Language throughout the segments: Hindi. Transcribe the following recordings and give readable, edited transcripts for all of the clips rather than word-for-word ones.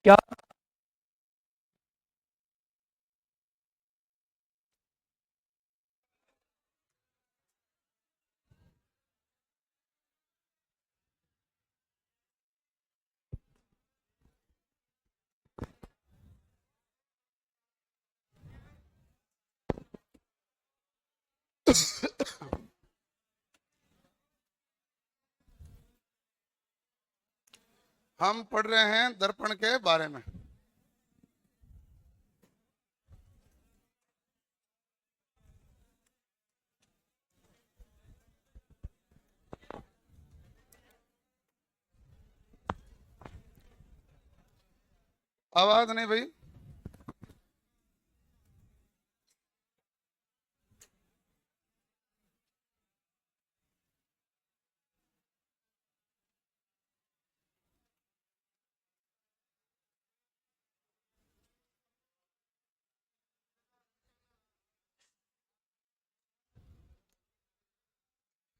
क्या? हम पढ़ रहे हैं दर्पण के बारे में। आवाज नहीं भाई।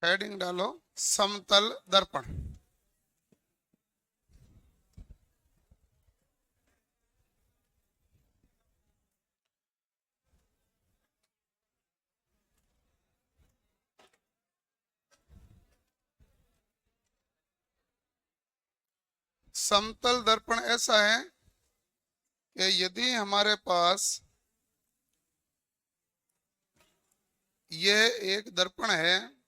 हेडिंग डालो, समतल दर्पण। समतल दर्पण ऐसा है कि यदि हमारे पास यह एक दर्पण है,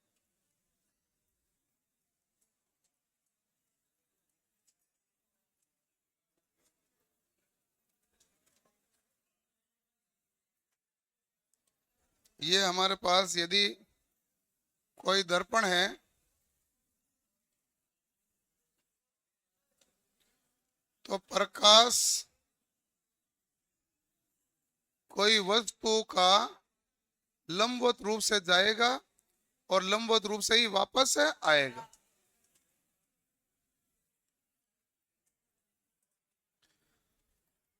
ये हमारे पास यदि कोई दर्पण है तो प्रकाश कोई वस्तु का लंबवत रूप से जाएगा और लंबवत रूप से ही वापस आएगा।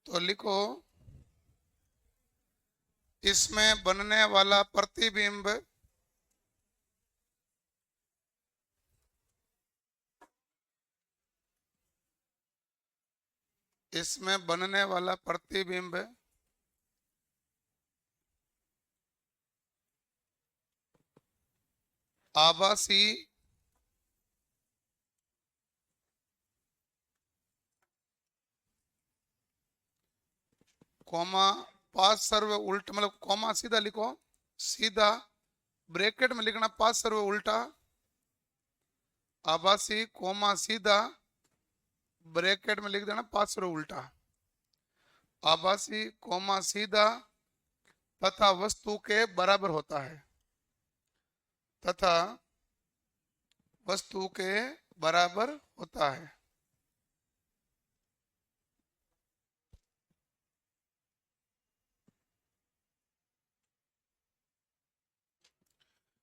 तो लिखो, इसमें बनने वाला प्रतिबिंब इसमें बनने वाला प्रतिबिंब आभासी कॉमा पास सर्व उल्टा, मतलब कॉमा सीधा लिखो, सीधा ब्रैकेट में लिखना पास सर्व उल्टा, आभासी कॉमा सीधा ब्रैकेट में लिख देना पास सर्व उल्टा, आभासी कॉमा सीधा तथा वस्तु के बराबर होता है, तथा वस्तु के बराबर होता है।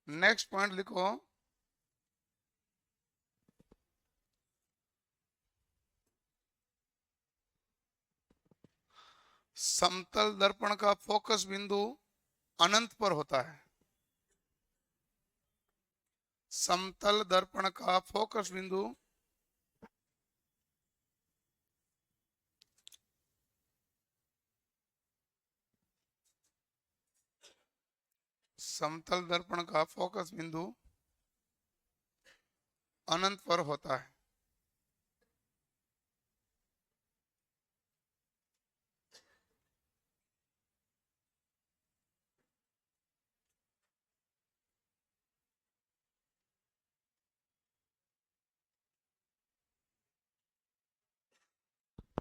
नेक्स्ट पॉइंट लिखो, समतल दर्पण का फोकस बिंदु अनंत पर होता है। समतल दर्पण का फोकस बिंदु समतल दर्पण का फोकस बिंदु अनंत पर होता है।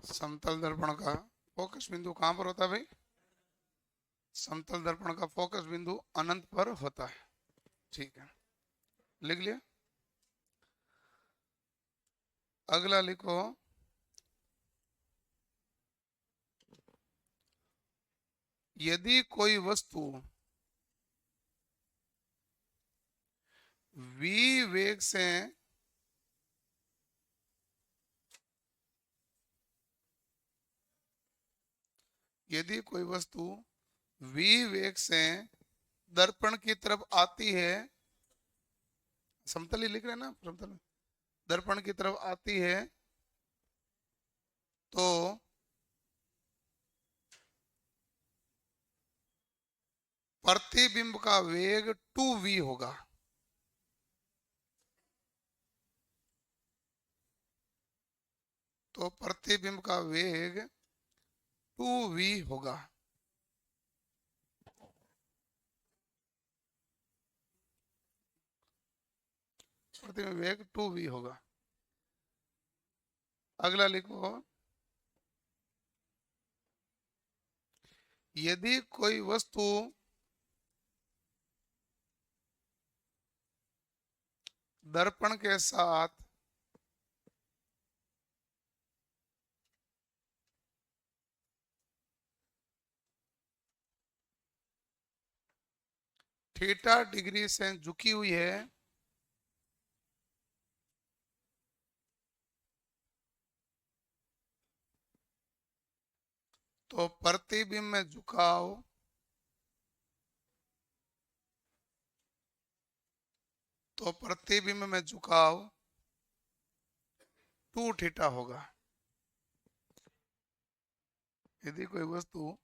समतल दर्पण का फोकस बिंदु कहां पर होता है भाई? समतल दर्पण का फोकस बिंदु अनंत पर होता है। ठीक है, लिख लिया। अगला लिखो, यदि कोई वस्तु v वेग से यदि कोई वस्तु v वेग से दर्पण की तरफ आती है, समतल ही लिख रहे हैं ना, समतल दर्पण की तरफ आती है, तो प्रतिबिंब का वेग 2v होगा। तो प्रतिबिंब का वेग 2v होगा। प्रतिबिंब वेग 2v होगा। अगला लिखो, यदि कोई वस्तु दर्पण के साथ थीटा डिग्री से झुकी हुई है तो प्रतिबिंब में झुकाव प्रतिबिंब में झुकाव 2 थीटा होगा। यदि कोई वस्तु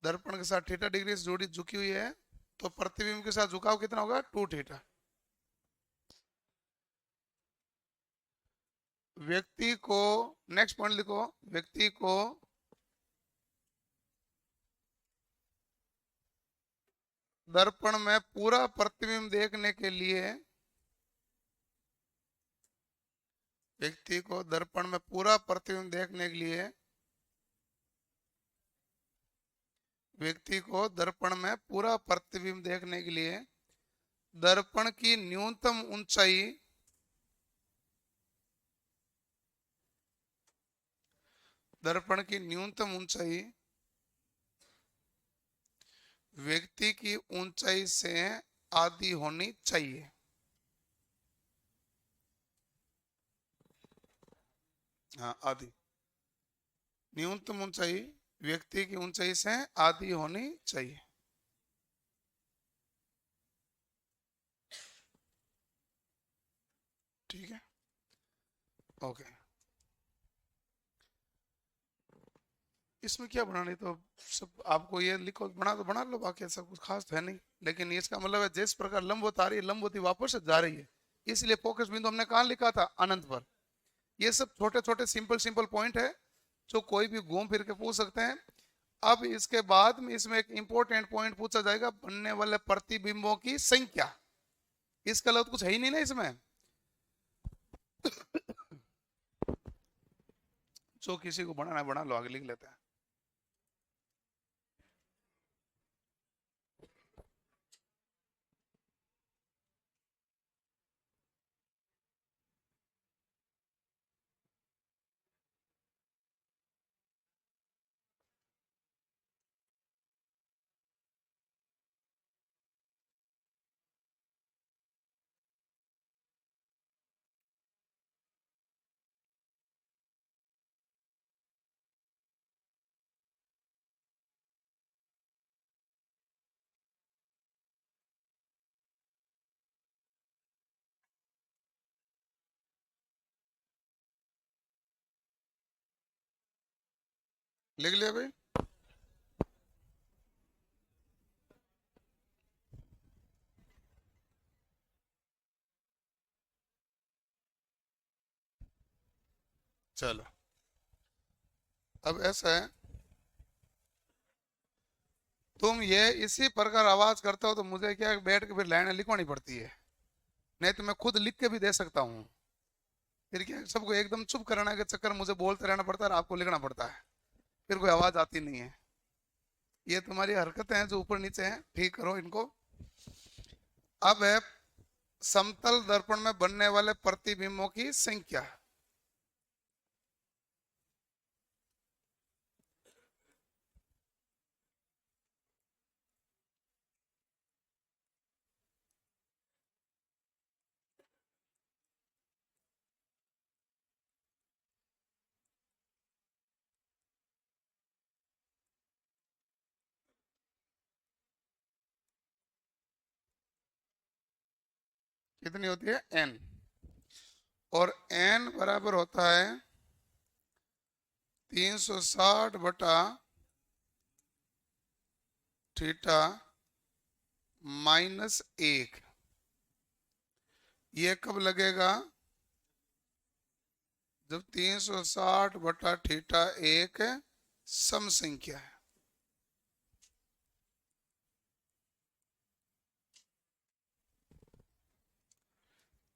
दर्पण के साथ थीटा डिग्री से जोड़ी झुकी हुई है तो प्रतिबिंब के साथ झुकाव कितना होगा? 2 थीटा। व्यक्ति को, नेक्स्ट पॉइंट लिखो, व्यक्ति को दर्पण में पूरा प्रतिबिंब देखने के लिए, व्यक्ति को दर्पण में पूरा प्रतिबिंब देखने के लिए, व्यक्ति को दर्पण में पूरा प्रतिबिंब देखने के लिए दर्पण की न्यूनतम ऊंचाई व्यक्ति की ऊंचाई से आधी होनी चाहिए। हाँ, आधी। न्यूनतम ऊंचाई व्यक्ति की ऊंचाई से आधी होनी चाहिए। ठीक है, ओके। इसमें क्या बनाने, तो सब आपको ये लिखो, बना तो बना लो, बाकी सब कुछ खास तो है नहीं। लेकिन इसका मतलब है जिस प्रकार लंबवत आ रही है, लंबवती वापस जा रही है, इसलिए फोकस बिंदु हमने कहाँ लिखा था? अनंत पर। ये सब छोटे छोटे सिंपल सिंपल पॉइंट है जो कोई भी घूम फिर के पूछ सकते हैं। अब इसके बाद में इसमें एक इंपॉर्टेंट पॉइंट पूछा जाएगा, बनने वाले प्रतिबिंबों की संख्या। इसका लफ्ज कुछ है ही नहीं ना इसमें। जो किसी को बनाना बना लो, आगे लिख लेते हैं। लिख लिया भाई? चलो, अब ऐसा है, तुम ये इसी प्रकार आवाज करते हो तो मुझे क्या बैठ के फिर लाइनें लिखवानी पड़ती है, नहीं तो मैं खुद लिख के भी दे सकता हूँ। फिर क्या सबको एकदम चुप कराने के चक्कर मुझे बोलते रहना पड़ता है और आपको लिखना पड़ता है, फिर कोई आवाज आती नहीं है। ये तुम्हारी हरकतें हैं जो ऊपर नीचे हैं, ठीक करो इनको। अब है समतल दर्पण में बनने वाले प्रतिबिंबों की संख्या। कितनी होती है? n। और n बराबर होता है 360 बटा थीटा -1, ये कब लगेगा? जब 360 बटा थीटा एक सम संख्या है।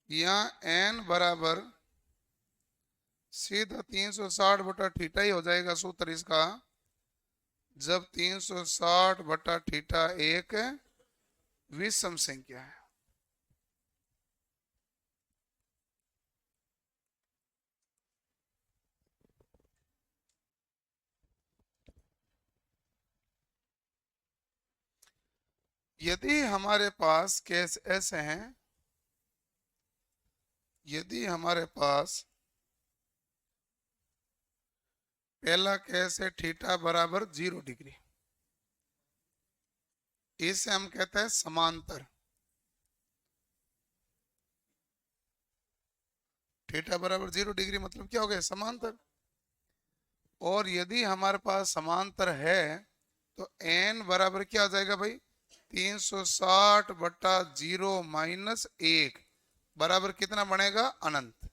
यहाँ n बराबर सीधा 360 बटा थीटा ही हो जाएगा सूत्र इसका, जब 360 बटा थीटा एक विषम संख्या है। यदि हमारे पास केस ऐसे हैं, यदि हमारे पास पहला केस है थीटा बराबर 0 डिग्री, इसे हम कहते हैं समांतर। थीटा बराबर 0 डिग्री मतलब क्या हो गया? समांतर। और यदि हमारे पास समांतर है तो n बराबर क्या आ जाएगा भाई? 360 बटा 0 -1 बराबर कितना बनेगा? अनंत।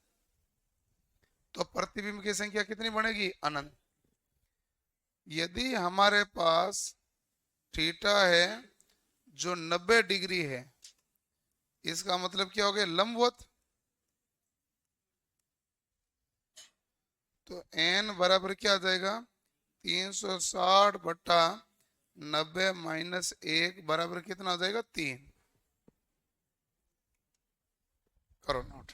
तो प्रतिबिंब की संख्या कितनी बनेगी? अनंत। यदि हमारे पास थीटा है जो 90 डिग्री है, इसका मतलब क्या हो गया? लंबवत। तो n बराबर क्या आ जाएगा? 360 बटा 90 -1 बराबर कितना आ जाएगा? 3। करो नोट।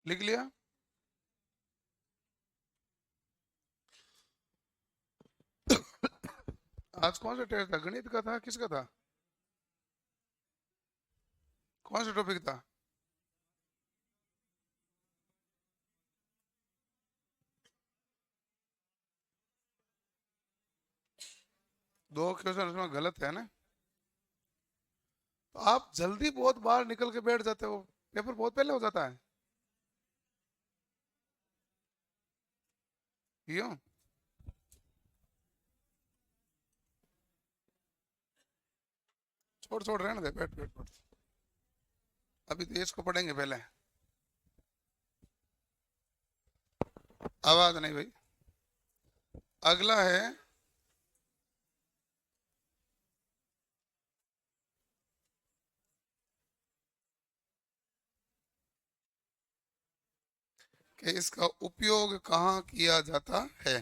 लिख लिया? आज कौन सा टेस्ट था? गणित का था? किसका था? कौन सा टॉपिक था? दो क्वेश्चन उसमें गलत है ना? तो आप जल्दी बहुत बाहर निकल के बैठ जाते हो, पेपर बहुत पहले हो जाता है। क्यों? छोड़ छोड़, रहने दे, बैठ बैठ बैठ। अभी तो इसको पढ़ेंगे पहले। आवाज नहीं भाई। अगला है कि इसका उपयोग कहाँ किया जाता है।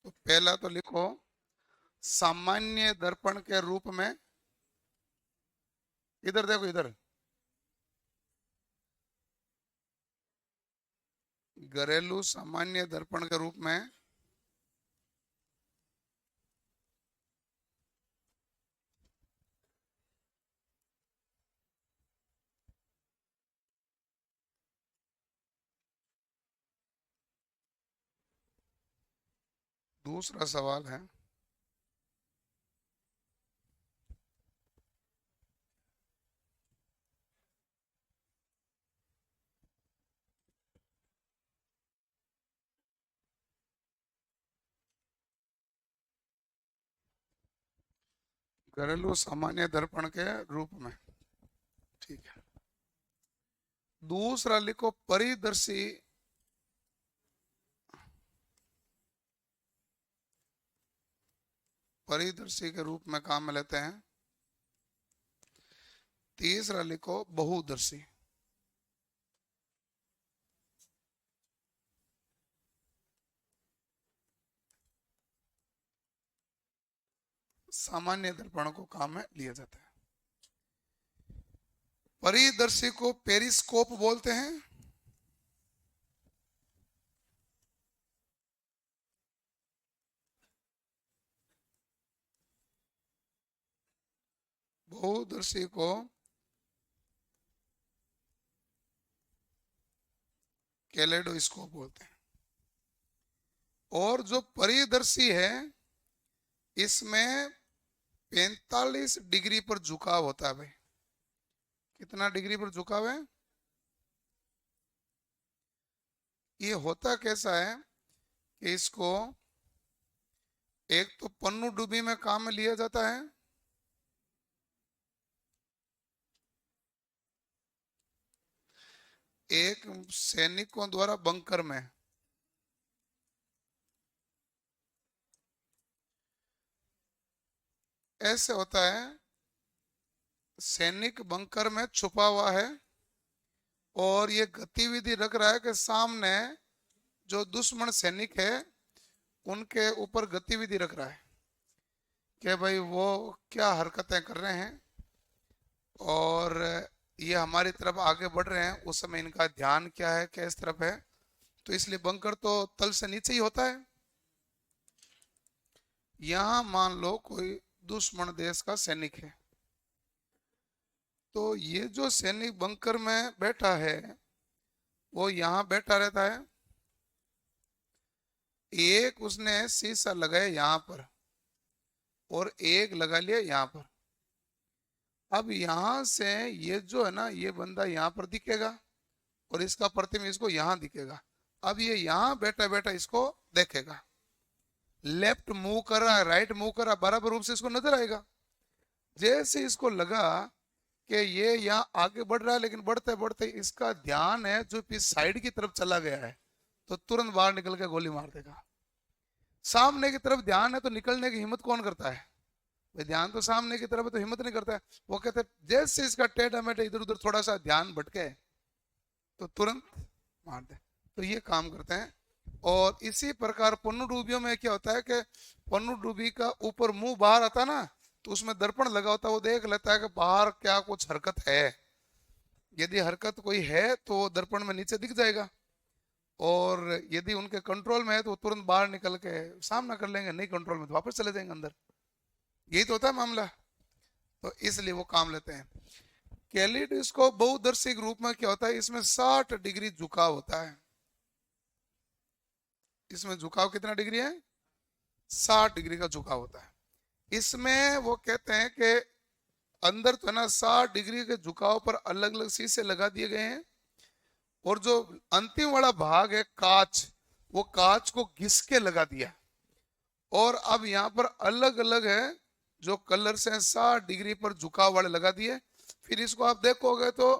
तो पहला तो लिखो सामान्य दर्पण के रूप में। इधर देखो, इधर घरेलू सामान्य दर्पण के रूप में दूसरा सवाल है घरेलू सामान्य दर्पण के रूप में। ठीक है, दूसरा लिखो परिदर्शी परिदर्शी के रूप में काम में लेते हैं। तीसरा लिखो बहुदर्शी। सामान्य दर्पण को काम में लिया जाता है। परिदर्शी को पेरिस्कोप बोलते हैं। बहुदर्शी को कैलेडोस्कोप बोलते हैं। और जो परिदर्शी है इसमें 45 डिग्री पर झुकाव होता है। भाई कितना डिग्री पर झुकाव है? ये होता कैसा है कि इसको एक तो पन्नू डूबी में काम में लिया जाता है, एक सैनिकों द्वारा बंकर में, ऐसे होता है सैनिक बंकर में छुपा हुआ है और ये गतिविधि रख रहा है कि सामने जो दुश्मन सैनिक है उनके ऊपर गतिविधि रख रहा है कि भाई वो क्या हरकतें कर रहे हैं और ये हमारी तरफ आगे बढ़ रहे हैं, उस समय इनका ध्यान क्या है, किस तरफ है। तो इसलिए बंकर तो तल से नीचे ही होता है। यहां मान लो कोई दुश्मन देश का सैनिक है, तो ये जो सैनिक बंकर में बैठा है वो यहां बैठा रहता है। एक उसने शीशा लगाया यहां पर और एक लगा लिया यहां पर। अब यहां से ये जो है ना, ये बंदा यहां पर दिखेगा और इसका प्रतिबिंब इसको यहां दिखेगा। अब ये यहां बैठा बैठा इसको देखेगा, लेफ्ट मूव कर रहा है, राइट मूव कर रहा है, बराबर रूप से इसको नजर आएगा। जैसे इसको लगा कि ये यहाँ आगे बढ़ रहा है, लेकिन बढ़ते बढ़ते इसका ध्यान है जो इस साइड की तरफ चला गया है, तो तुरंत बाहर निकल के गोली मार देगा। सामने की तरफ ध्यान है तो निकलने की हिम्मत कौन करता है? भाई ध्यान तो सामने की तरफ है तो हिम्मत नहीं करता है। वो कहते हैं जैसे इसका टेढ़ा मेढ़ा इधर उधर थोड़ा सा ध्यान भटके तो तुरंत मार दे। तो ये काम करते हैं। और इसी प्रकार पन्नू डूबियों में क्या होता है कि पन्नू डूबी का ऊपर मुंह बाहर आता ना, तो उसमें दर्पण लगा होता है, वो देख लेता है कि बाहर क्या कुछ हरकत है। यदि हरकत कोई है तो दर्पण में नीचे दिख जाएगा, और यदि उनके कंट्रोल में है तो तुरंत बाहर निकल के सामना कर लेंगे, नहीं कंट्रोल में तो वापस चले जाएंगे अंदर। यही तो होता है मामला। तो इसलिए वो काम लेते हैं। कैलिडोस्कोप बहुदर्शी के रूप में क्या होता है, इसमें 60 डिग्री झुकाव होता है। इसमें झुकाव कितना डिग्री है? 60 डिग्री का झुकाव होता है। इसमें वो कहते हैं कि अंदर तो है ना 60 डिग्री के झुकाव पर अलग अलग शीशे लगा दिए गए हैं, और जो अंतिम वाला भाग है कांच, वो कांच को घिस के लगा दिया। और अब यहाँ पर अलग अलग है जो कलर से 60 डिग्री पर झुकाव वाले लगा दिए। फिर इसको आप देखोगे तो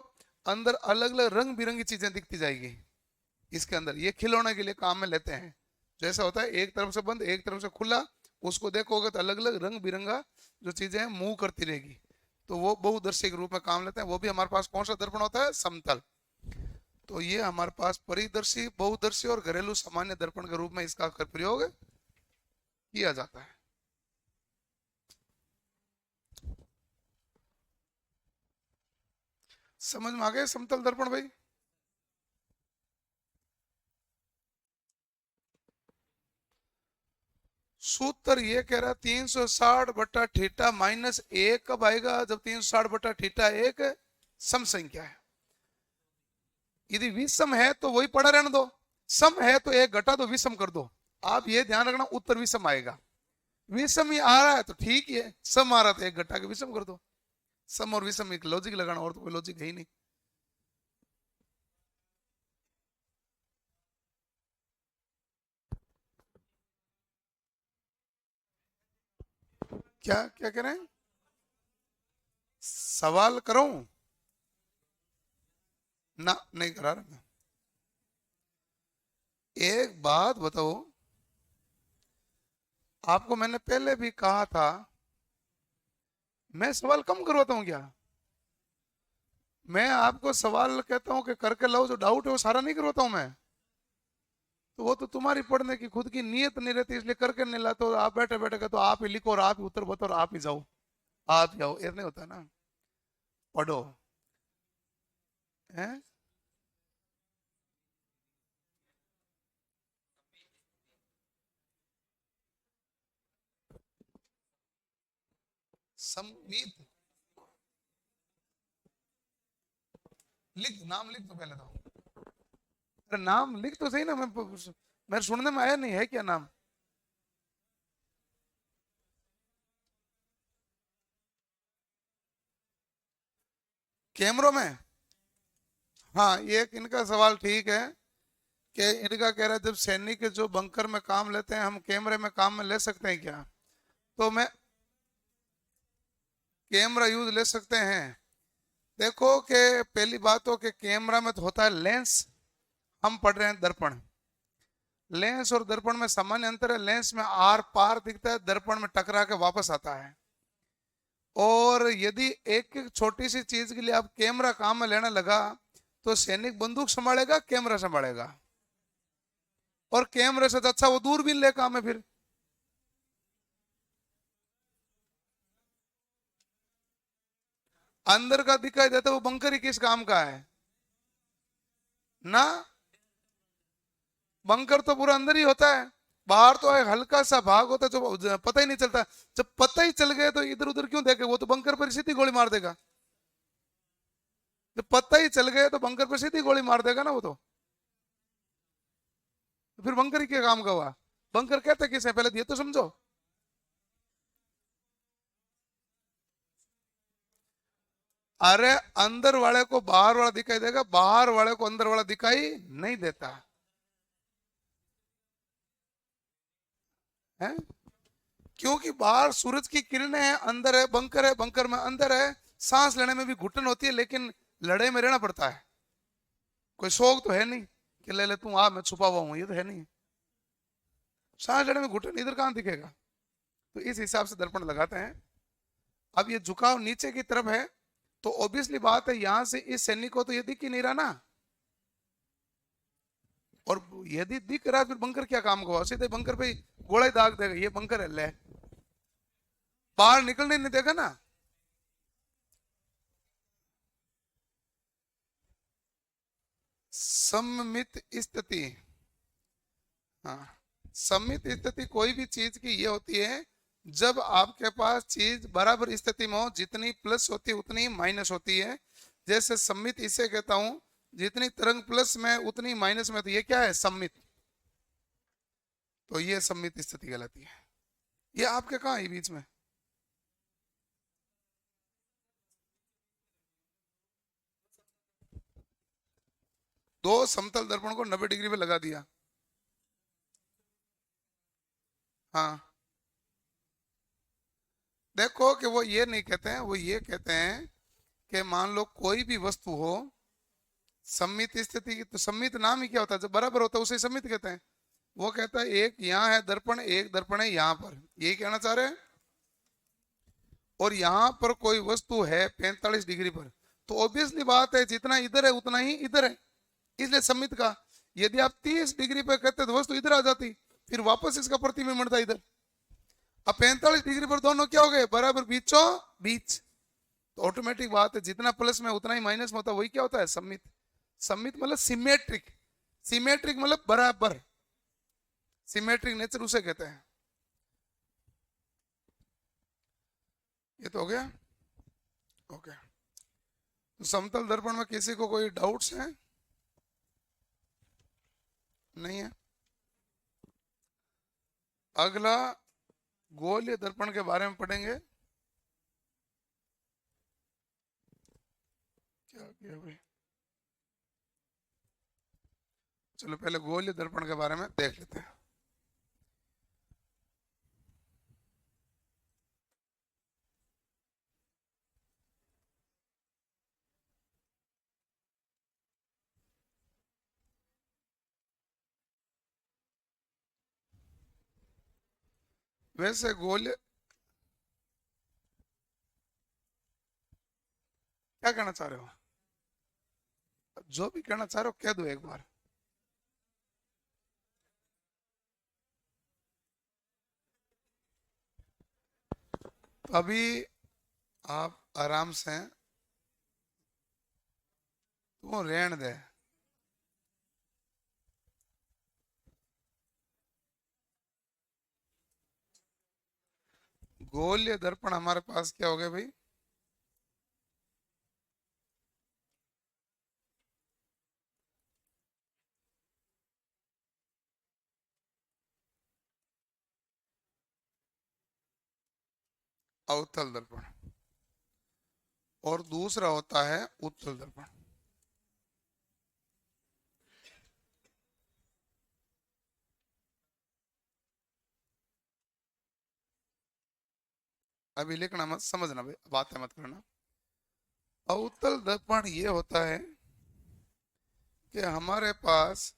अंदर अलग अलग रंग बिरंगी चीजें दिखती जाएगी इसके अंदर। ये खिलौने के लिए काम में लेते हैं। जैसा होता है एक तरफ से बंद एक तरफ से खुला, उसको देखोगे तो अलग अलग रंग बिरंगा जो चीजें हैं मूव करती रहेगी। तो वो बहुदर्शी के रूप में काम लेते हैं। वो भी हमारे पास कौन सा दर्पण होता है? समतल। तो ये हमारे पास परिदर्शी, बहुदर्शी और घरेलू सामान्य दर्पण के रूप में इसका प्रयोग किया जाता है। समझ में आ गए समतल दर्पण भाई? सूत्र ये कह रहा है 360 बटा थीटा माइनस 1 कब आएगा? जब 360 बटा थीटा एक सम संख्या है। यदि विषम है तो वही पड़ा रहने दो, सम है तो एक घटा दो, विषम कर दो। आप ये ध्यान रखना उत्तर विषम आएगा। विषम ही आ रहा है तो ठीक है, सम आ रहा था एक घटा के विषम कर दो। सम और विषम एक लॉजिक लगाना, और तो कोई लॉजिक है ही नहीं। क्या क्या कह रहे हैं? सवाल करूं? ना, नहीं करा रहा मैं। एक बात बताओ, आपको मैंने पहले भी कहा था, मैं सवाल कम करवाता हूं क्या? मैं आपको सवाल कहता हूं कि करके लाओ, जो डाउट है वो सारा नहीं करवाता हूं मैं। तो वो तो तुम्हारी पढ़ने की खुद की नीयत नहीं रहती, इसलिए करके नहीं लाते हो। आप बैठे बैठे कहते हो आप ही लिखो और आप ही उत्तर बताओ और आप ही जाओ, आप जाओ, ऐसा नहीं होता ना। पढ़ो। हैं? संमीत, लिख, नाम लिख तो पहले तो। अरे नाम लिख तो सही ना, मैं मेरे सुनने में आया नहीं है क्या नाम? कैमरों में? हाँ, ये एक इनका सवाल ठीक है कि इनका कह रहा है जब सैनिक जो बंकर में काम लेते हैं, हम कैमरे में काम में ले सकते हैं क्या? तो मैं कैमरा यूज ले सकते हैं। देखो कि पहली बात तो कि कैमरा में तो होता है लेंस, हम पढ़ रहे हैं दर्पण। लेंस और दर्पण में सामान्य अंतर है, लेंस में आर पार दिखता है, दर्पण में टकरा के वापस आता है। और यदि एक एक छोटी सी चीज के लिए आप कैमरा काम में लेने लगा, तो सैनिक बंदूक संभालेगा, कैमरा संभालेगा? और कैमरे से तो अच्छा वो दूरबीन ले काम है फिर। अंदर का दिखाई देता है, वो बंकर ही किस काम का है ना? बंकर तो पूरा अंदर ही होता है, बाहर तो एक हल्का सा भाग होता है जो पता ही नहीं चलता। जब पता ही चल गए तो इधर उधर क्यों देखे, वो तो बंकर पर सीधी गोली मार देगा। जब पता ही चल गए तो बंकर पर सीधी गोली मार देगा ना वो तो फिर बंकर ही क्या काम का हुआ? बंकर कहते किसे, पहले ये तो समझो। अरे अंदर वाले को बाहर वाला दिखाई देगा, बाहर वाले को अंदर वाला दिखाई नहीं देता है। क्योंकि बाहर सूरज की किरणें हैं, अंदर है बंकर, है बंकर में अंदर है। सांस लेने में भी घुटन होती है, लेकिन लड़ाई में रहना पड़ता है। कोई शौक तो है नहीं कि ले ले तू आ मैं छुपा हुआ हूं, ये तो है नहीं। सांस लेने में घुटन इधर कहां दिखेगा? तो इस हिसाब से दर्पण लगाते हैं। अब ये झुकाव नीचे की तरफ है, तो ऑब्वियसली बात है यहां से इस सैनिक को तो ये दिख ही नहीं रहा ना। और यदि दिख रहा है फिर बंकर क्या काम का हुआ? सीधे बंकर पे गोला ही दाग देगा, ये बंकर है ले, बाहर निकलने नहीं देगा ना। सममित स्थिति, हाँ, सममित स्थिति कोई भी चीज की ये होती है जब आपके पास चीज बराबर स्थिति में हो, जितनी प्लस होती है उतनी माइनस होती है। जैसे सममित इसे कहता हूं, जितनी तरंग प्लस में उतनी माइनस में, तो ये क्या है? सममित। तो ये सममित स्थिति कहलाती है। ये आपके कहाँ है बीच में? दो समतल दर्पण को 90 डिग्री पे लगा दिया। हाँ, देखो कि वो ये नहीं कहते हैं, वो ये कहते हैं कि मान लो कोई भी वस्तु हो सममित स्थिति की, तो सममित नाम ही क्या होता है? जब बराबर होता है उसे सममित कहते हैं। वो कहता है एक यहाँ है दर्पण, एक दर्पण है यहाँ पर, यही कहना चाह रहे हैं। और यहाँ पर कोई वस्तु है 45 डिग्री पर, तो ऑब्वियसली बात है जितना इधर है उतना ही इधर है, इसलिए सममित का। यदि आप 30 डिग्री पर कहते तो वस्तु इधर आ जाती, फिर वापस इसका प्रतिबिंब था इधर। अब 45 डिग्री पर दोनों क्या हो गए? बराबर बीचों बीच। तो ऑटोमेटिक बात है जितना प्लस में उतना ही माइनस में होता है, वही क्या होता है? सममित। सममित मतलब सिमेट्रिक, सिमेट्रिक मतलब बराबर, सिमेट्रिक नेचर उसे कहते हैं। ये तो हो गया। ओके, तो समतल दर्पण में किसी को कोई डाउट्स हैं? नहीं है। अगला गोलीय दर्पण के बारे में पढ़ेंगे। क्या किया भाई? चलो पहले गोलीय दर्पण के बारे में देख लेते हैं। वैसे गोल्य क्या कहना चाह रहे हो? जो भी कहना चाह रहे हो कह दो एक बार। अभी आप आराम से तू रहन दे। गोल्य दर्पण हमारे पास क्या हो गया भाई? अवतल दर्पण। और दूसरा होता है उत्तल दर्पण। अभी लिखना मत, समझना भाई, बातें मत करना। अवतल दर्पण ये होता है कि हमारे पास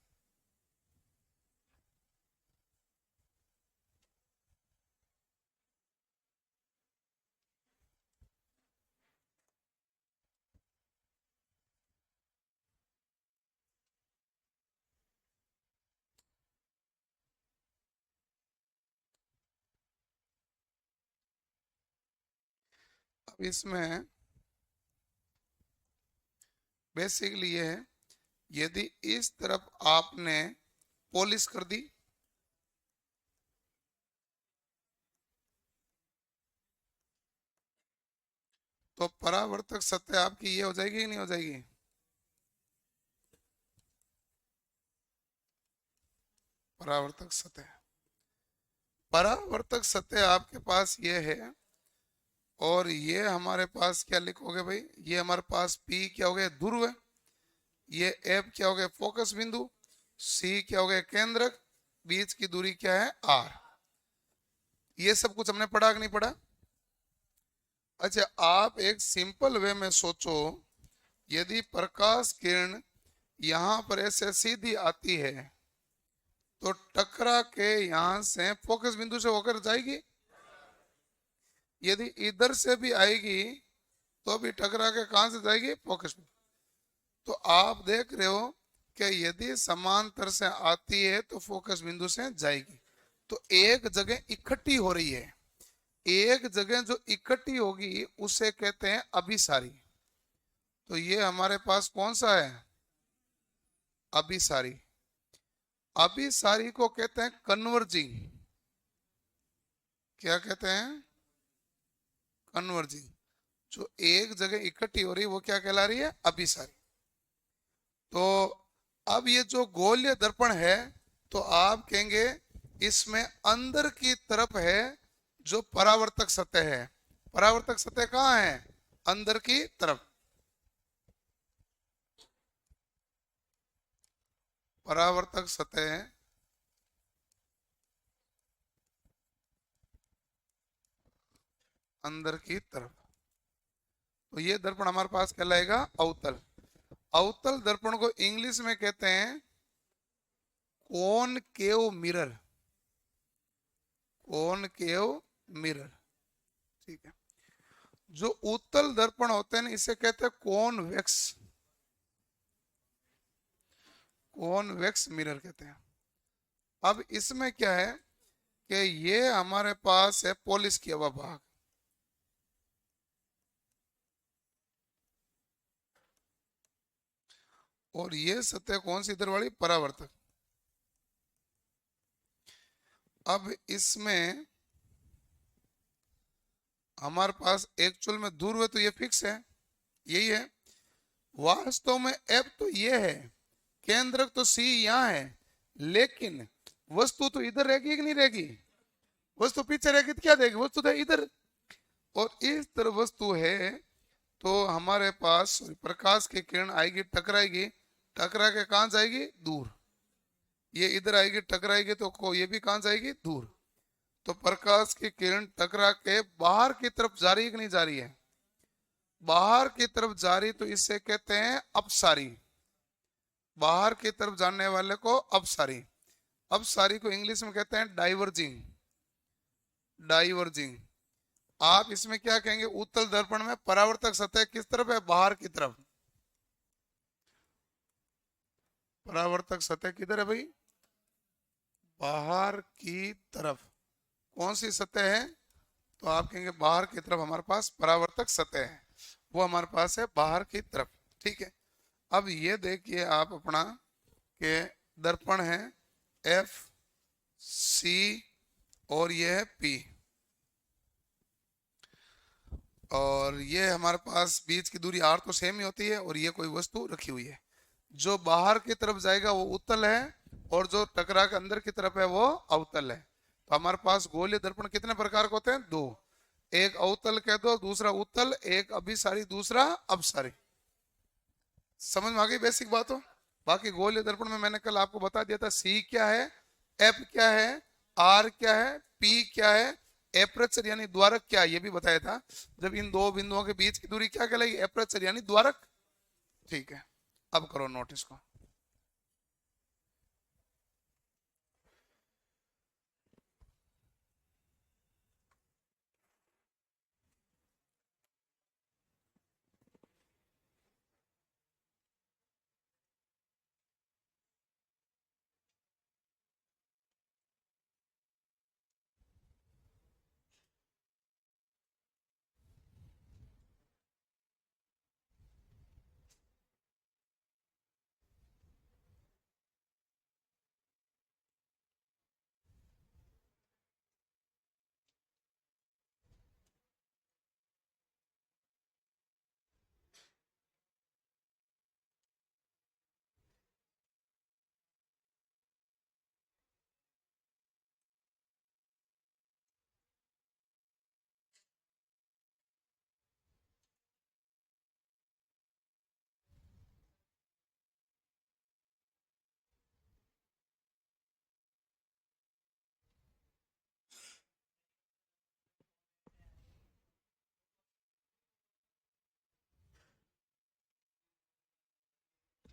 अब इसमें बेसिकली ये है, यदि इस तरफ आपने पॉलिश कर दी तो परावर्तक सतह आपकी ये हो जाएगी कि नहीं हो जाएगी? परावर्तक सतह, परावर्तक सतह आपके पास ये है। और ये हमारे पास क्या लिखोगे भाई? ये हमारे पास P क्या हो गया? ध्रुव। ये F क्या हो गया? फोकस बिंदु। C क्या हो गया? केंद्रक। बीच की दूरी क्या है? R। ये सब कुछ हमने पढ़ा कि नहीं पढ़ा? अच्छा, आप एक सिंपल वे में सोचो, यदि प्रकाश किरण यहां पर ऐसे सीधी आती है तो टकरा के यहां से फोकस बिंदु से होकर जाएगी। यदि इधर से भी आएगी तो भी टकरा के कहां से जाएगी? फोकस बिंदु। तो आप देख रहे हो कि यदि समांतर से आती है तो फोकस बिंदु से जाएगी। तो एक जगह इकट्ठी हो रही है, एक जगह जो इकट्ठी होगी उसे कहते हैं अभिसारी। तो ये हमारे पास कौन सा है? अभिसारी। अभिसारी को कहते हैं कन्वर्जिंग। क्या कहते हैं? कन्वर्जिंग। जो एक जगह इकट्ठी हो रही है वो क्या कहला रही है? अभिसारी। तो अब ये जो गोलीय दर्पण है तो आप कहेंगे इसमें अंदर की तरफ है जो परावर्तक सतह है। परावर्तक सतह कहाँ है? अंदर की तरफ। परावर्तक सतह अंदर की तरफ। तो ये दर्पण हमारे पास कहलाएगा अवतल। अवतल दर्पण को इंग्लिश में कहते हैं कॉनकेव मिरर। कॉनकेव मिरर, ठीक है। जो उत्तल दर्पण होते हैं इसे कहते हैं कॉन्वेक्स। कॉन्वेक्स मिरर कहते हैं। अब इसमें क्या है कि ये हमारे पास है पॉलिश किया हुआ भाग, और ये सतह कौन सी? इधर वाली परावर्तक। अब इसमें हमारे पास एक्चुअल में ध्रुव है तो ये फिक्स है, यही है। वास्तव में एफ तो ये है, केंद्रक तो सी यहाँ है, लेकिन वस्तु तो इधर रहेगी कि नहीं रहेगी? वस्तु पीछे रहेगी तो क्या देगी? वस्तु तो इधर। और इस तरह वस्तु है तो हमारे पास प्रकाश की किरण आएगी, टकराएगी, टकरा के कहां जाएगी? दूर। ये इधर आएगी, टकराएगी तो ये भी कहां जाएगी? दूर। तो प्रकाश की किरण टकरा के बाहर की तरफ जा रही है कि नहीं जा रही है? बाहर की तरफ जा रही तो इसे कहते हैं अपसारी। बाहर की तरफ जाने वाले को अपसारी। अपसारी को इंग्लिश में कहते हैं डाइवर्जिंग। डाइवर्जिंग। आप इसमें क्या कहेंगे, उत्तल दर्पण में परावर्तक सतह किस तरफ है, बाहर की तरफ। परावर्तक सतह किधर है भाई, बाहर की तरफ। कौन सी सतह है, तो आप कहेंगे बाहर की तरफ हमारे पास परावर्तक सतह है, वो हमारे पास है बाहर की तरफ। ठीक है। अब ये देखिए आप अपना के दर्पण है एफ सी और ये है पी, और ये हमारे पास बीच की दूरी आर तो सेम ही होती है, और ये कोई वस्तु रखी हुई है। जो बाहर की तरफ जाएगा वो उत्तल है, और जो टकरा के अंदर की तरफ है वो अवतल है। तो हमारे पास गोलीय दर्पण कितने प्रकार के होते हैं, दो। एक अवतल कह दो, दूसरा उत्तल, एक अभिसारी, दूसरा अपसारी। समझ में आ गई बेसिक बात हो। बाकी गोलीय दर्पण में मैंने कल आपको बता दिया था, सी क्या है, एफ क्या है, आर क्या है, पी क्या है, एपरेचर यानी द्वारक क्या है, ये भी बताया था। जब इन दो बिंदुओं के बीच की दूरी क्या कहलाएगी, एपरेचर यानी द्वारक। ठीक है, अब करो नोट इसको।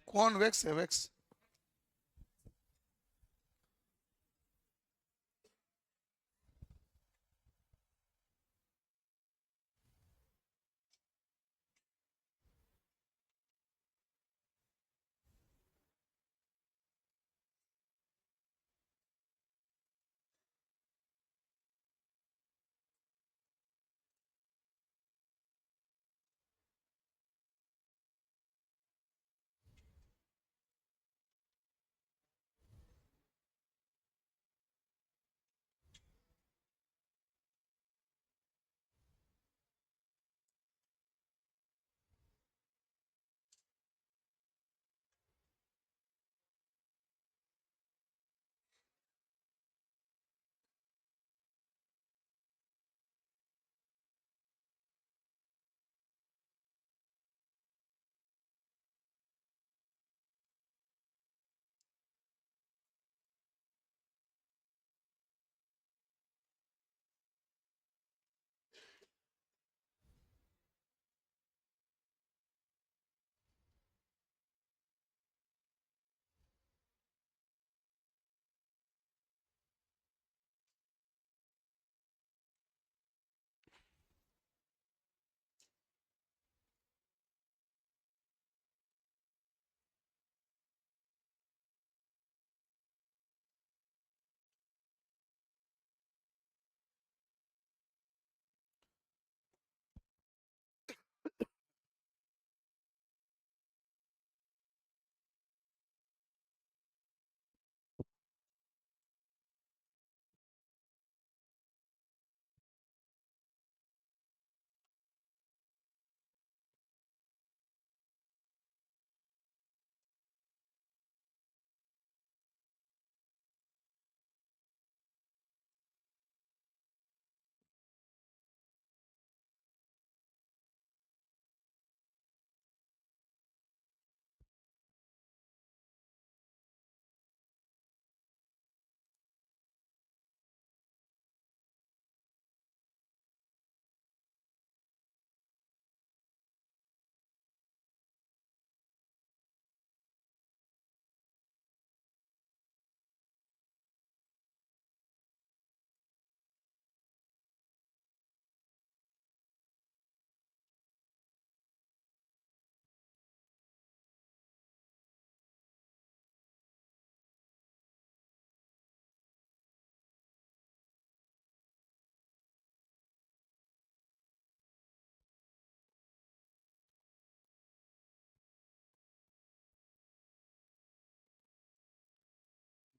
कॉन्वेक्स है, वेक्स।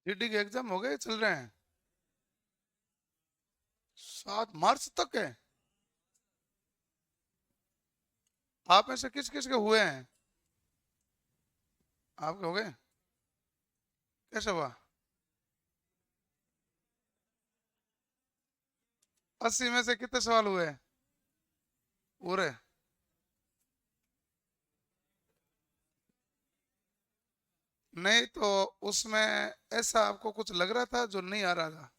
जीडी के एग्जाम हो गए, चल रहे हैं? 7 मार्च तक है? आप में से किस किस के हुए हैं? आपके हो गए? कैसे हुआ? 80 में से कितने सवाल हुए पूरे? नहीं तो उसमें ऐसा आपको कुछ लग रहा था जो नहीं आ रहा था?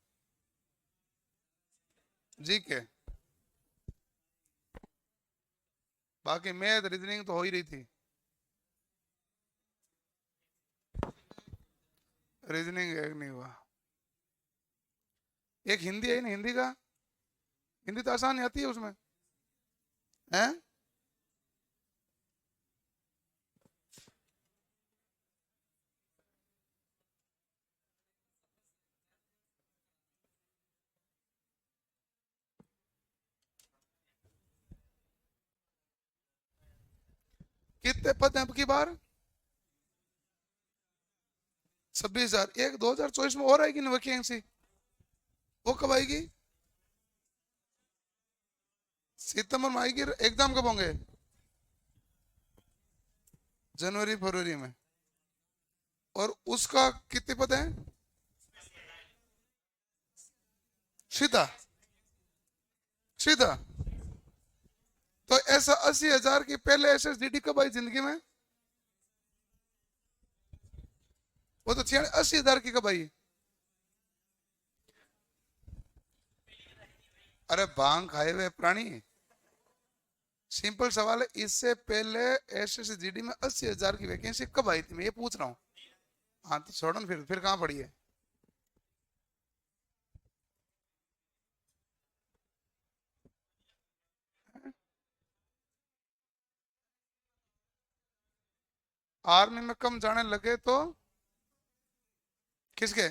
जी के? बाकी मैथ रीजनिंग तो हो ही रही थी। रीजनिंग एक नहीं हुआ। एक हिंदी है ना, हिंदी का? हिंदी तो आसान ही आती है उसमें। हैं? कितने पद हैं अब की बार? 26,000। एक 2024 में और आएगी ना वैकेंसी? वो कब आएगी? सितंबर में आएगी। एग्जाम कब होंगे? जनवरी फरवरी में। और उसका कितने पद हैं? सीधा? सीधा? तो ऐसा 80,000 की पहले SSDD कब आई जिंदगी में? वो तो 80,000 की कब आई? अरे भांग खाए हुए प्राणी। सिंपल सवाल है, इससे पहले SSDD में 80,000 की वैकेंसी कब आई थी, मैं ये पूछ रहा हूँ। हाँ तो छोड़ो ना, फिर कहाँ पड़ी है? आर्मी में कम जाने लगे तो? किसके?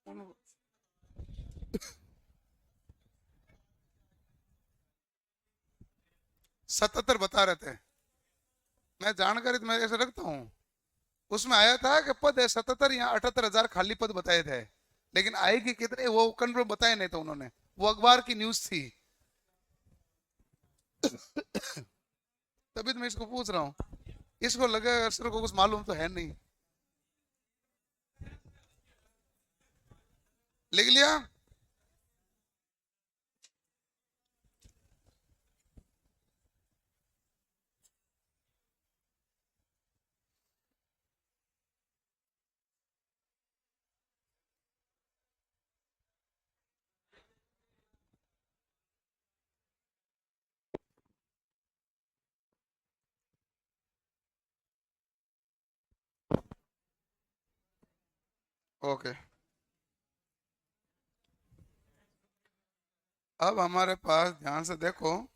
उन- 77 बता रहे थे। मैं जानकारी तो मैं ऐसे रखता हूँ। उसमें आया था कि पद है 77 या 78,000 खाली पद बताए थे। लेकिन आएगी कितने वो कंफर्म बताए नहीं तो उन्होंने। वो अखबार की न्यूज थी। तभी तो मैं इसको पूछ रहा हूँ। इसको लगे सर को कुछ मालूम तो है नहीं। लिख लिया? ओके। अब हमारे पास ध्यान से देखो,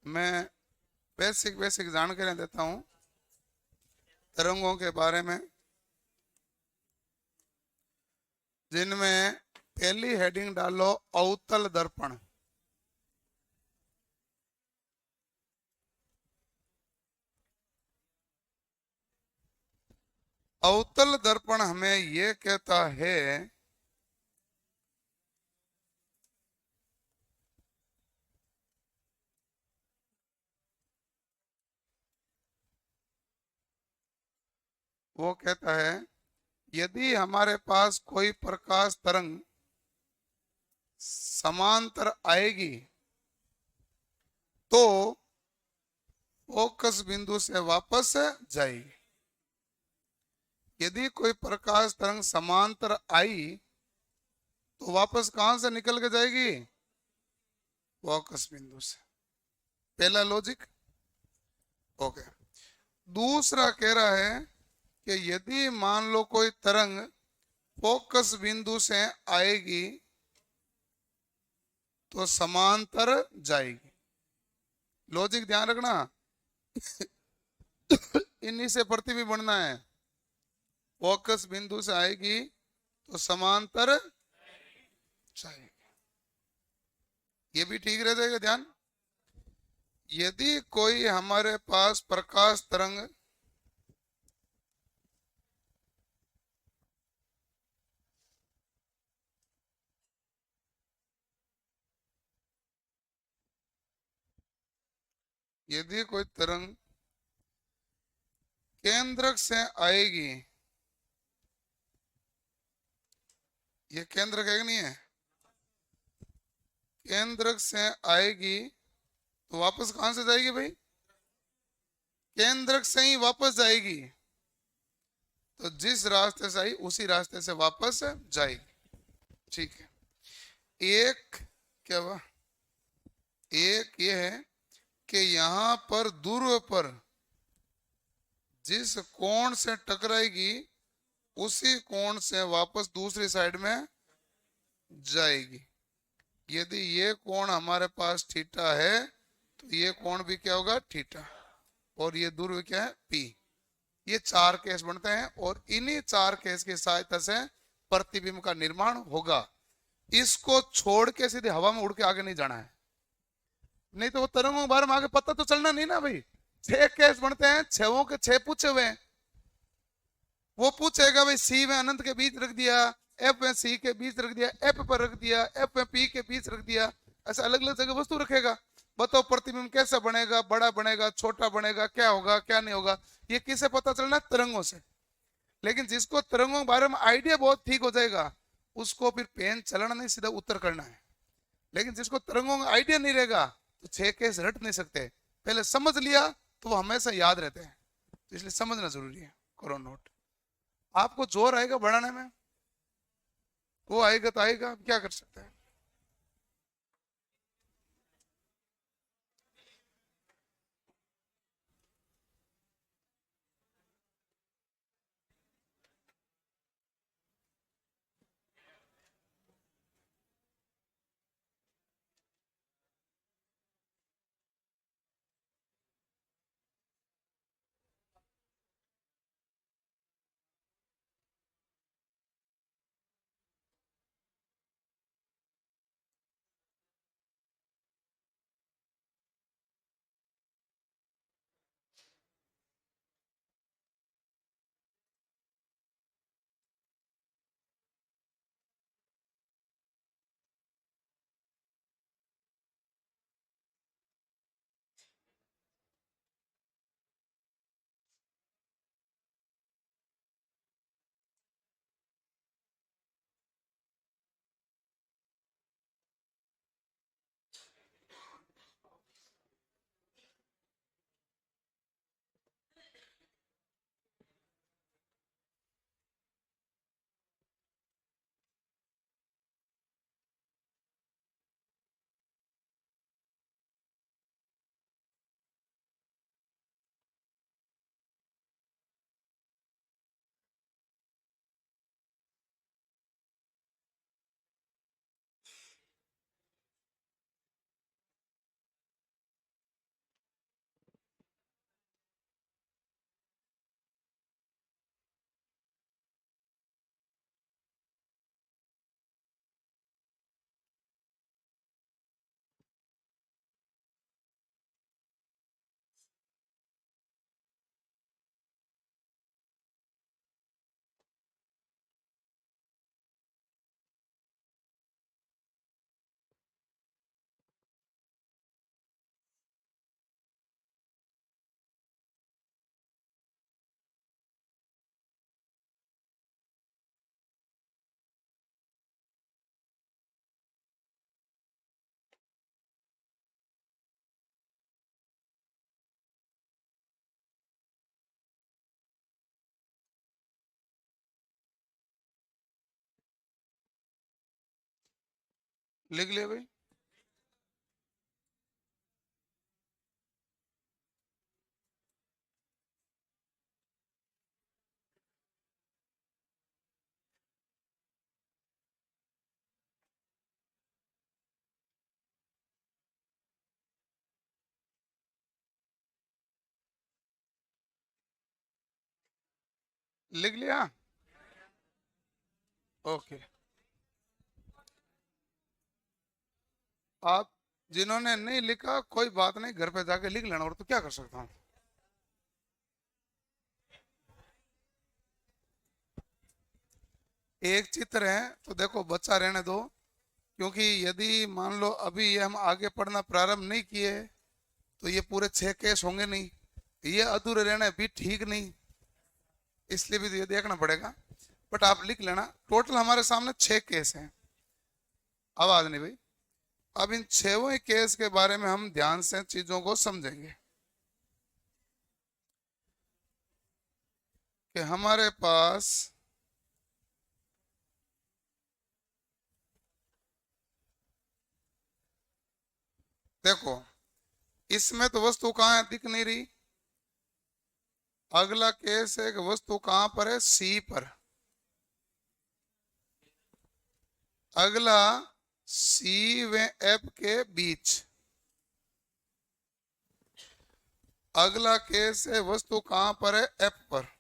मैं बेसिक बेसिक जानकारी देता हूँ तरंगों के बारे में, जिनमें पहली हेडिंग डालो अवतल दर्पण। अवतल दर्पण हमें ये कहता है वो कहता है यदि हमारे पास कोई प्रकाश तरंग समांतर आएगी तो फोकस बिंदु से वापस जाएगी। यदि कोई प्रकाश तरंग समांतर आई तो वापस कहां से निकल के जाएगी? फोकस बिंदु से। पहला लॉजिक। ओके। दूसरा कह रहा है कि यदि मान लो कोई तरंग फोकस बिंदु से आएगी तो समांतर जाएगी। लॉजिक ध्यान रखना। इन्हीं से प्रतिबिंब बनना है। फोकस बिंदु से आएगी तो समांतर जाएगी। ये भी ठीक रह जाएगा ध्यान। यदि कोई हमारे पास प्रकाश तरंग यदि कोई तरंग केंद्रक से आएगी, ये केंद्रक है कि नहीं है, केंद्रक से आएगी तो वापस कहां से जाएगी भाई, केंद्रक से ही वापस जाएगी। तो जिस रास्ते से आई उसी रास्ते से वापस जाएगी। ठीक है। एक क्या हुआ, एक ये है कि यहां पर ध्रुव पर जिस कोण से टकराएगी उसी कोण से वापस दूसरी साइड में जाएगी। यदि ये कोण हमारे पास थीटा है तो ये कोण भी क्या होगा, थीटा, और ये ध्रुव क्या है, पी। ये चार केस बनते हैं और इन्हीं चार केस की सहायता से प्रतिबिंब का निर्माण होगा। इसको छोड़ के सीधे हवा में उड़ के आगे नहीं जाना है, नहीं तो वो तरंगों के बारे में आगे पता तो चलना नहीं ना भाई। 6 केस बनते हैं, 6 के 6 पूछे हुए हैं। वो पूछेगा भाई सी में अनंत के बीच रख दिया, एफ में सी के बीच रख दिया, एफ पर रख दिया, एफ में पी के बीच रख दिया, ऐसा अलग अलग जगह वस्तु रखेगा। बताओ प्रतिबिंब कैसा बनेगा, बड़ा बनेगा, छोटा बनेगा, क्या होगा क्या नहीं होगा, ये किसे पता चलना, तरंगों से। लेकिन जिसको तरंगों के बारे में आइडिया बहुत ठीक हो जाएगा उसको फिर पेन चलाना नहीं, सीधा उत्तर करना है। लेकिन जिसको तरंगों का आइडिया नहीं रहेगा तो 6 केस रट नहीं सकते। पहले समझ लिया तो वो हमेशा याद रहते हैं, तो इसलिए समझना जरूरी है। करो नोट। आपको जोर आएगा बढ़ाने में, वो आएगा तो आएगा, आप क्या कर सकते हैं। लिख लिया भाई। लिख लिया। ओके। आप जिन्होंने नहीं लिखा कोई बात नहीं, घर पे जाके लिख लेना, और तो क्या कर सकता हूँ। एक चित्र है तो देखो बच्चा रहने दो, क्योंकि यदि मान लो अभी ये हम आगे पढ़ना प्रारंभ नहीं किए तो ये पूरे 6 केस होंगे नहीं, ये अधूरे रहना भी ठीक नहीं, इसलिए भी तो ये देखना पड़ेगा। बट आप लिख लेना, टोटल हमारे सामने 6 केस हैं। आवाज नहीं भाई। अब इन 6वें केस के बारे में हम ध्यान से चीजों को समझेंगे कि हमारे पास देखो, इसमें तो वस्तु कहाँ है, दिख नहीं रही। अगला केस है कि वस्तु कहां पर है, सी पर। अगला सी व एफ के बीच। अगला केस है वस्तु कहां पर है, एफ पर।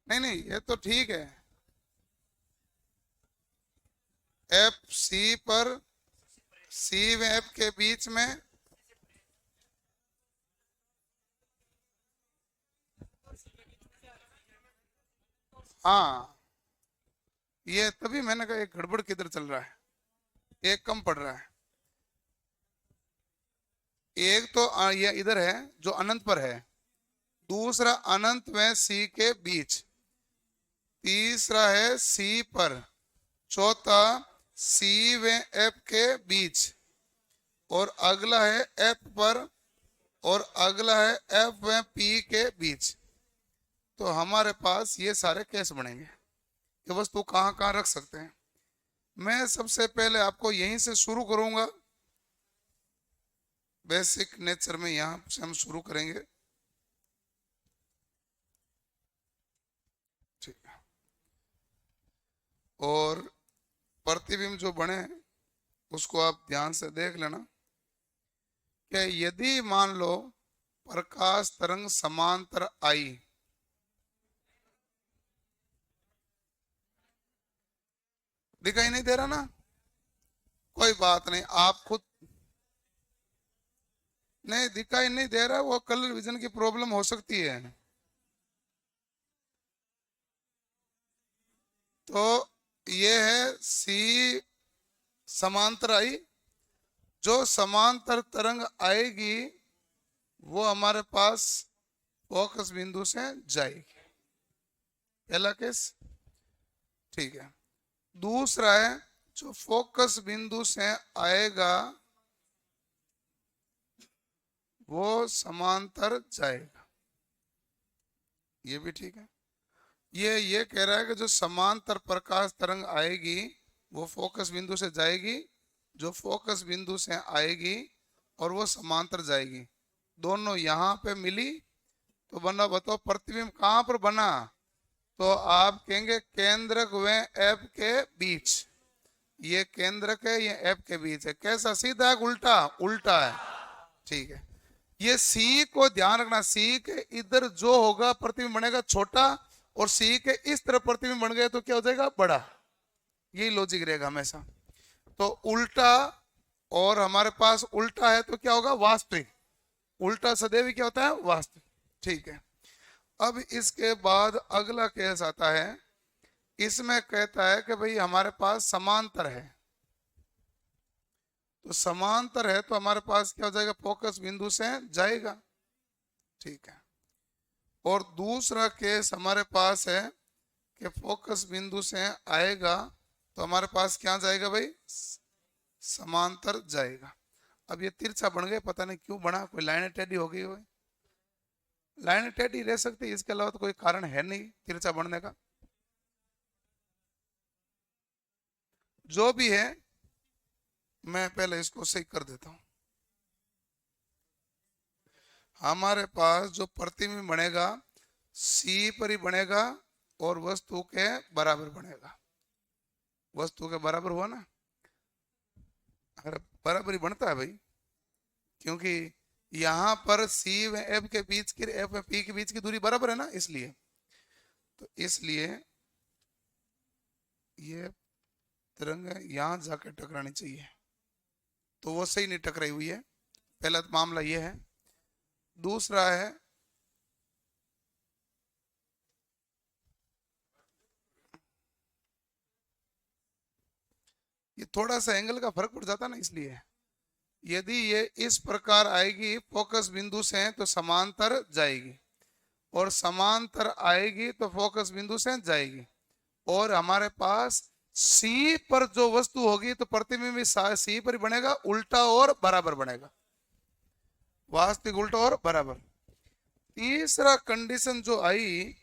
नहीं नहीं, ये तो ठीक है, एफ सी पर, सी व एफ के बीच में। हाँ, ये तभी मैंने कहा एक गड़बड़ किधर चल रहा है, एक कम पड़ रहा है। एक तो ये इधर है जो अनंत पर है, दूसरा अनंत में सी के बीच, तीसरा है सी पर, चौथा सी व एफ के बीच, और अगला है एफ पर, और अगला है एफ व पी के बीच। तो हमारे पास ये सारे केस बनेंगे कि वस्तु कहाँ कहाँ रख सकते हैं। मैं सबसे पहले आपको यहीं से शुरू करूंगा, बेसिक नेचर में यहां से हम शुरू करेंगे। ठीक है, और प्रतिबिंब जो बने उसको आप ध्यान से देख लेना कि यदि मान लो प्रकाश तरंग समांतर आई, दिखाई नहीं दे रहा ना, कोई बात नहीं, आप खुद नहीं दिखाई नहीं दे रहा, वो कलर विजन की प्रॉब्लम हो सकती है। तो ये है सी समांतर आई, जो समांतर तरंग आएगी वो हमारे पास फोकस बिंदु से जाएगी, पहला केस। ठीक है, दूसरा है जो फोकस बिंदु से आएगा वो समांतर जाएगा, ये भी ठीक है। ये कह रहा है कि जो समांतर प्रकाश तरंग आएगी वो फोकस बिंदु से जाएगी, जो फोकस बिंदु से आएगी और वो समांतर जाएगी, दोनों यहाँ पे मिली तो बना, बताओ प्रतिबिंब कहाँ पर बना, तो आप कहेंगे केंद्रक व एफ के बीच। ये केंद्रक है, ये एफ के बीच है। कैसा, सीधा है उल्टा, उल्टा है। ठीक है, ये सी को ध्यान रखना, सी के इधर जो होगा प्रतिबिंब बनेगा छोटा, और सी के इस तरफ प्रतिबिंब बन गए तो क्या हो जाएगा, बड़ा। यही लॉजिक रहेगा हमेशा। तो उल्टा, और हमारे पास उल्टा है तो क्या होगा, वास्तविक। उल्टा सदैव ही क्या होता है, वास्तविक। ठीक है, अब इसके बाद अगला केस आता है, इसमें कहता है कि भाई हमारे पास समांतर है, तो समांतर है तो हमारे पास क्या हो जाएगा, फोकस बिंदु से जाएगा। ठीक है, और दूसरा केस हमारे पास है कि फोकस बिंदु से आएगा तो हमारे पास क्या जाएगा भाई, समांतर जाएगा। अब ये तिरछा बन गए, पता नहीं क्यों बना, कोई लाइन टेढ़ी हो गई हो। लाइन टेढ़ी रह सकती है, इसके अलावा तो कोई कारण है नहीं तिरछा बनने का। जो भी है, मैं पहले इसको सही कर देता हूं। हमारे पास जो प्रतिबिंब बनेगा सी पर ही बनेगा और वस्तु के बराबर बनेगा। वस्तु के बराबर हुआ ना, अगर बराबर ही बनता है भाई, क्योंकि यहां पर सी व एफ के बीच की, एफ व पी के बीच की दूरी बराबर है ना, इसलिए। तो इसलिए ये तरंग यहां जाकर टकरानी चाहिए, तो वो सही नहीं टकराई हुई है। पहला मामला ये है। दूसरा है ये थोड़ा सा एंगल का फर्क पड़ जाता ना, इसलिए। यदि ये इस प्रकार आएगी फोकस बिंदु से तो समांतर जाएगी, और समांतर आएगी तो फोकस बिंदु से जाएगी, और हमारे पास सी पर जो वस्तु होगी तो प्रतिबिंब भी सी पर ही बनेगा, उल्टा और बराबर बनेगा, वास्तविक उल्टा और बराबर। तीसरा कंडीशन जो आई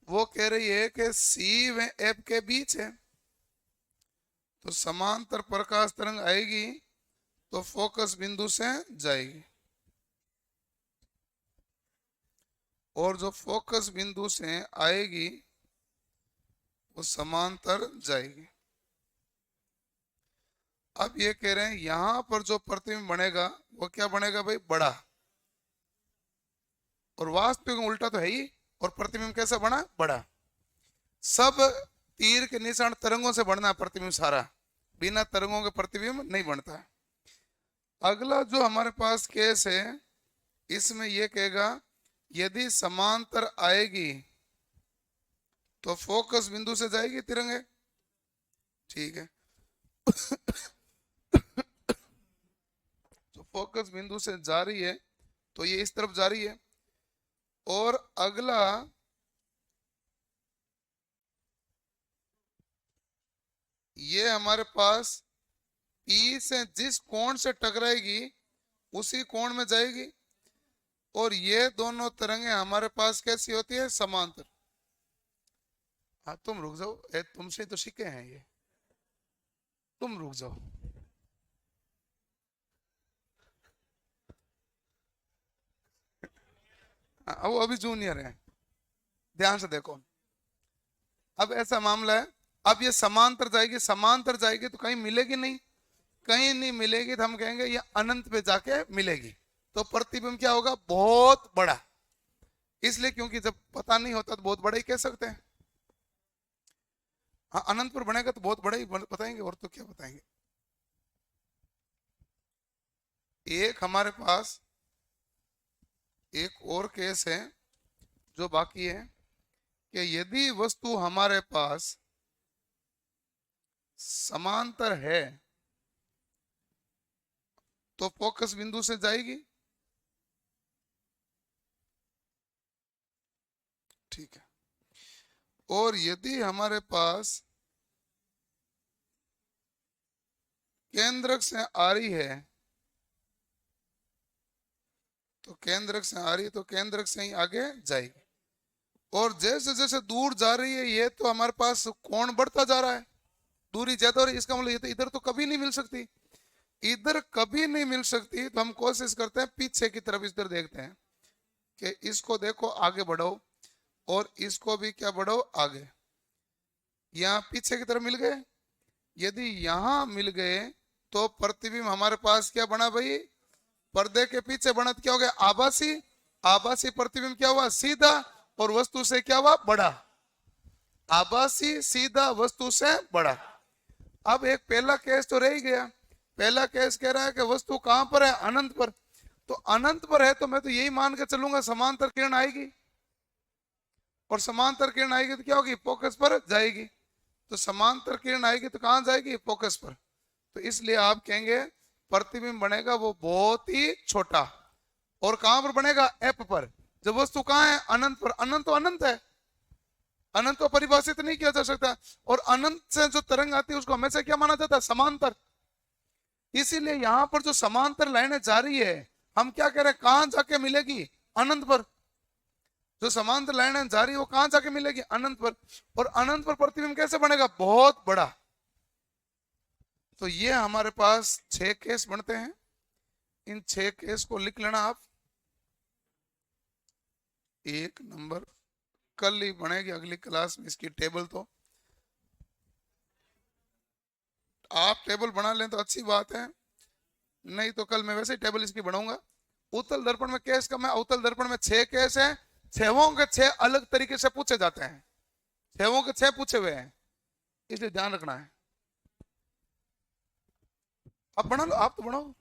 वो कह रही है कि सी व एफ के बीच है, तो समांतर प्रकाश तरंग आएगी तो फोकस बिंदु से जाएगी, और जो फोकस बिंदु से आएगी वो समांतर जाएगी। अब ये कह रहे हैं यहां पर जो प्रतिबिंब बनेगा वो क्या बनेगा भाई, बड़ा, और वास्तविक उल्टा तो है ही, और प्रतिबिंब कैसा बना, बड़ा। सब तीर के निशान तरंगों से बनना प्रतिबिंब सारा, बिना तरंगों के प्रतिबिंब नहीं बनता। अगला जो हमारे पास केस है इसमें यह कहेगा यदि समांतर आएगी तो फोकस बिंदु से जाएगी तिरंगे, ठीक है। तो फोकस बिंदु से जा रही है तो ये इस तरफ जा रही है, और अगला ये हमारे पास पी से जिस कोण से टकराएगी उसी कोण में जाएगी, और ये दोनों तरंगे हमारे पास कैसी होती है, समांतर। हाँ तुम रुक जाओ, तुमसे तो सीखे हैं ये, तुम रुक जाओ। हाँ, वो अभी जूनियर है, ध्यान से देखो। अब ऐसा मामला है, अब ये समांतर जाएगी, समांतर जाएगी तो कहीं मिलेगी नहीं, कहीं नहीं मिलेगी तो हम कहेंगे ये अनंत पे जाके मिलेगी, तो प्रतिबिंब क्या होगा, बहुत बड़ा। इसलिए क्योंकि जब पता नहीं होता तो बहुत बड़ा ही कह सकते हैं। हाँ अनंत पर बनेगा तो बहुत बड़ा ही बताएंगे, और तो क्या बताएंगे। एक हमारे पास एक और केस है जो बाकी है कि यदि वस्तु हमारे पास समांतर है तो फोकस बिंदु से जाएगी, ठीक है। और यदि हमारे पास केंद्रक से आ रही है तो केंद्रक से आ रही है तो केंद्रक से ही आगे जाएगी, और जैसे जैसे दूर जा रही है ये तो हमारे पास कोण बढ़ता जा रहा है, दूरी ज्यादा हो रही है, इसका मतलब ये तो इधर तो कभी नहीं मिल सकती, इधर कभी नहीं मिल सकती। तो हम कोशिश करते हैं पीछे की तरफ इधर देखते हैं कि इसको देखो आगे बढ़ो, और इसको भी क्या बढ़ो आगे, यहाँ पीछे की तरफ मिल गए। यदि यहाँ मिल गए तो प्रतिबिंब हमारे पास क्या बना भाई, पर्दे के पीछे बना, तो क्या हो गया, आभासी। आभासी प्रतिबिंब क्या हुआ, सीधा, और वस्तु से क्या हुआ, बड़ा। आभासी सीधा, वस्तु से बड़ा। अब एक पहला केस तो रह ही गया। पहला केस कह रहा है कि वस्तु कहां पर है, अनंत पर। तो अनंत पर है तो मैं तो यही मान के चलूंगा समांतर किरण आएगी, और समांतर किरण आएगी तो क्या होगी, फोकस पर जाएगी। तो समांतर किरण आएगी तो कहां जाएगी, फोकस पर। तो इसलिए आप कहेंगे प्रतिबिंब बनेगा वो बहुत ही छोटा, और कहां पर बनेगा, एफ पर। जब वस्तु कहां है, अनंत पर। अनंत तो अनंत है, अनंत को परिभाषित नहीं किया जा सकता, और अनंत से जो तरंग आती है उसको हमेशा क्या माना जाता है, समांतर। इसीलिए यहां पर जो समांतर लाइनें जा रही है हम क्या कह रहे हैं, कहां जाके मिलेगी, अनंत पर। जो समांतर लाइनें जा रही है वो कहां जाके मिलेगी, अनंत पर। और अनंत पर प्रतिबिंब कैसे बनेगा, बहुत बड़ा। तो ये हमारे पास 6 केस बनते हैं। इन 6 केस को लिख लेना आप। एक नंबर कल ही बनेगी अगली क्लास में इसकी टेबल, तो आप टेबल बना लें तो अच्छी बात है, नहीं तो कल मैं वैसे ही टेबल इसकी बनाऊंगा। उत्तल दर्पण में केस कम है, अवतल दर्पण में 6 केस है। 6 के 6 अलग तरीके से पूछे जाते हैं, 6 के 6 पूछे हुए हैं, इसलिए ध्यान रखना है। अब बना लो, आप तो बनाओ।